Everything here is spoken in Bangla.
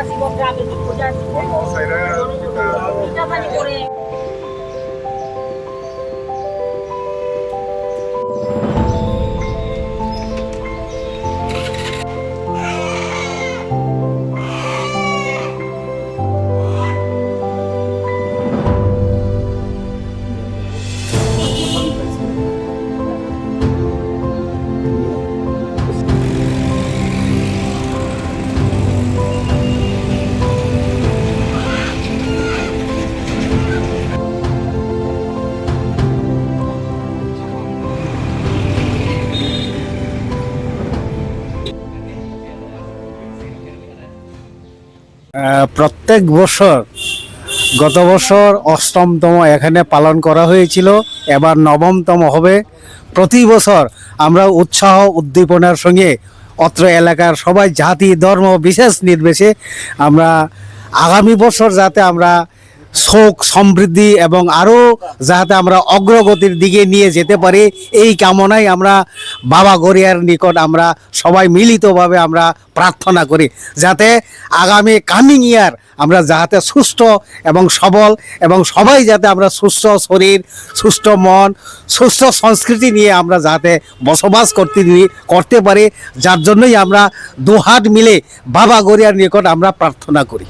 জীবন গ্রামে পূজা পূজা পানি করে প্রত্যেক বছর গত বছর অষ্টমতম এখানে পালন করা হয়েছিল, এবার নবমতম হবে। প্রতি বছর আমরা উৎসাহ উদ্দীপনার সঙ্গে অত্র এলাকার সবাই জাতি ধর্ম বিশেষ নির্বিশেষে আমরা আগামী বছর যাতে আমরা শোক সমৃদ্ধি এবং আরও যাতে আমরা অগ্রগতির দিকে নিয়ে যেতে পারি, এই কামনায় আমরা বাবা গড়িয়ার নিকট আমরা সবাই মিলিতভাবে আমরা প্রার্থনা করি যাতে আগামী কামিং ইয়ার আমরা যাতে সুস্থ এবং সবল এবং সবাই যাতে আমরা সুস্থ শরীর, সুস্থ মন, সুস্থ সংস্কৃতি নিয়ে আমরা যাতে বসবাস করতে পারি, যার জন্যই আমরা দুহাত মিলে বাবা গড়িয়ার নিকট আমরা প্রার্থনা করি।